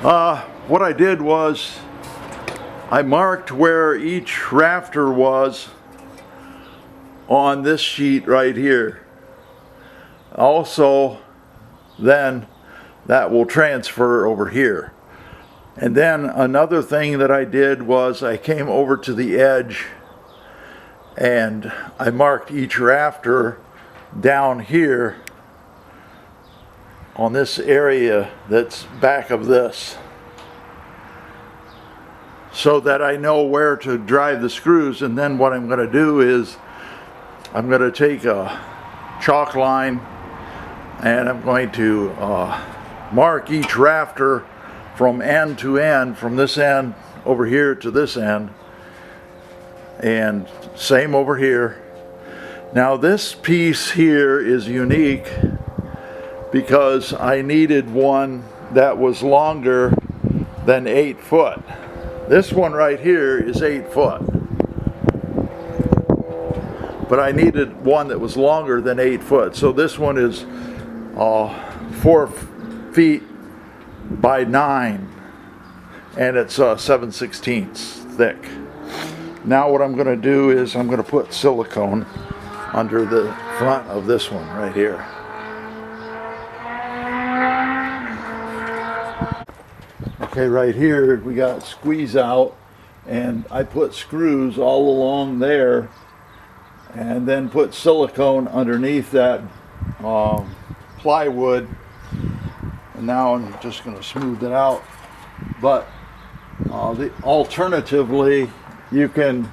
What I did was I marked where each rafter was on this sheet right here. Also, then that will transfer over here. And then another thing that I did was I came over to the edge and I marked each rafter down here on this area that's back of this, so that I know where to drive the screws. And then what I'm going to do is I'm going to take a chalk line and I'm going to mark each rafter from end to end, from this end over here to this end, and same over here. Now this piece here is unique because I needed one that was longer than 8 foot. This one right here is 8 foot, but I needed one that was longer than 8 foot. So this one is 4 feet by 9, and it's 7/16 thick. Now what I'm going to do is I'm going to put silicone under the front of this one right here. Okay, right here we got squeeze out, and I put screws all along there and then put silicone underneath that plywood, and now I'm just going to smooth it out. But alternatively, you can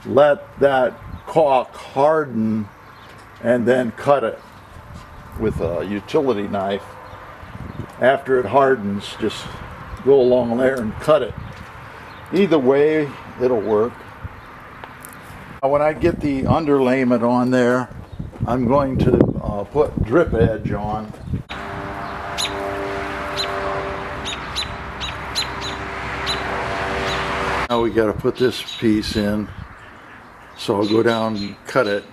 let that caulk harden and then cut it with a utility knife. After it hardens, just go along there and cut it. Either way, it'll work. Now, when I get the underlayment on there, I'm going to put drip edge on. Now we got to put this piece in, so I'll go down and cut it.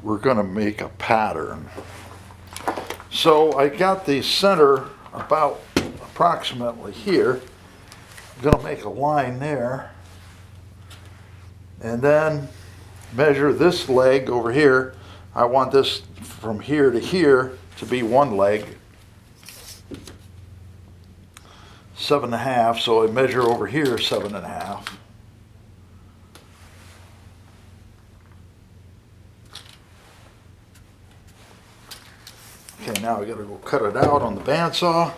We're going to make a pattern. So I got the center about approximately here. I'm going to make a line there, and then measure this leg over here. I want this from here to here to be one leg, 7.5. So I measure over here 7.5. Okay, now we got to go cut it out on the bandsaw.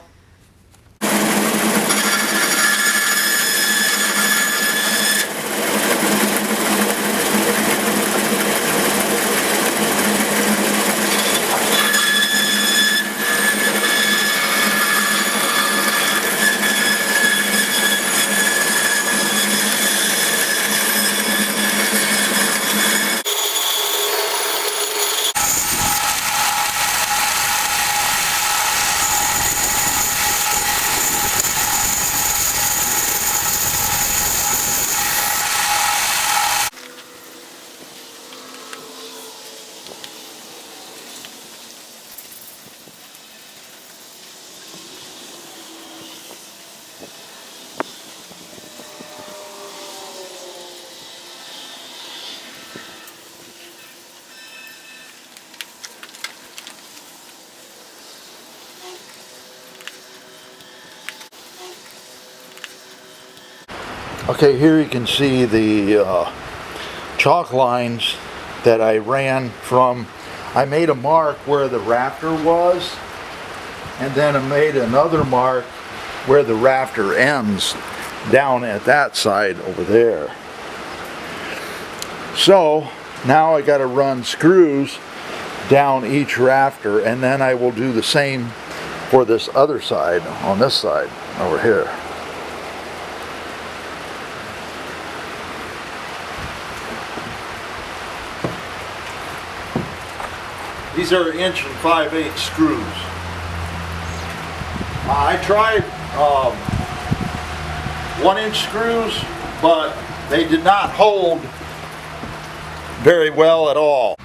Okay, here you can see the chalk lines that I ran from. I made a mark where the rafter was, and then I made another mark where the rafter ends down at that side over there. So now I got to run screws down each rafter, and then I will do the same for this other side, on this side over here. These are 1 5/8" screws. I tried 1-inch screws, but they did not hold very well at all.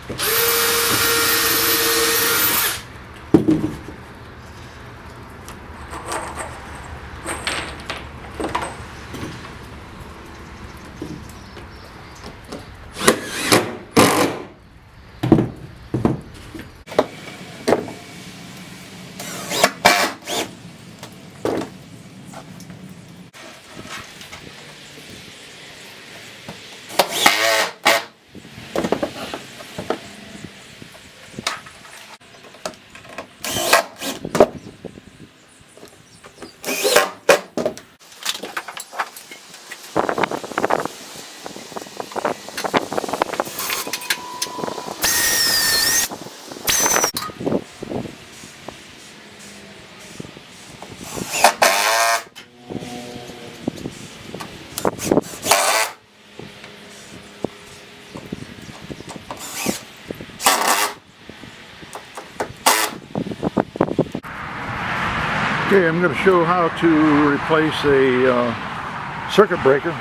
Okay, I'm going to show how to replace a circuit breaker.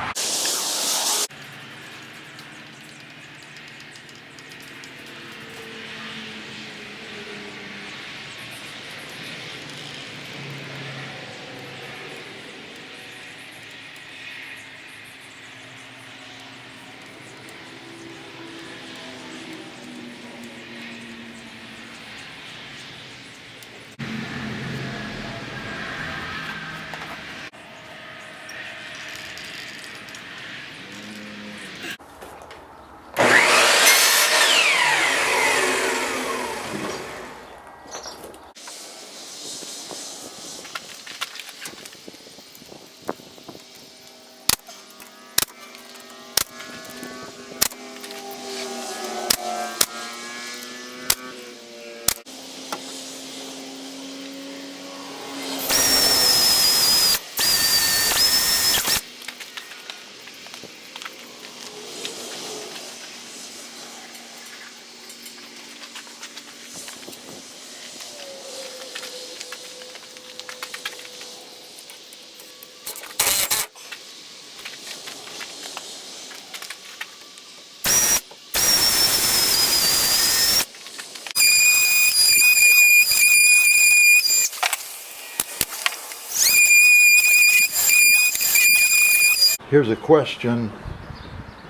Here's a question.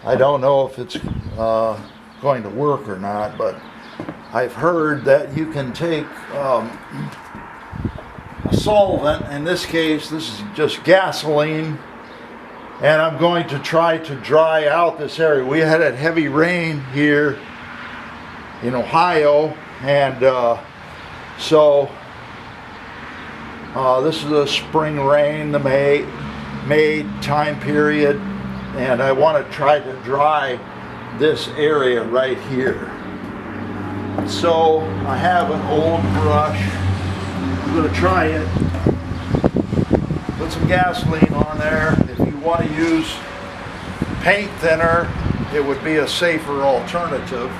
I don't know if it's going to work or not, but I've heard that you can take a solvent. In this case, this is just gasoline, and I'm going to try to dry out this area. We had a heavy rain here in Ohio, and so this is a spring rain, the May time period, and I want to try to dry this area right here. So I have an old brush. I'm going to try it. Put some gasoline on there. If you want to use paint thinner, it would be a safer alternative.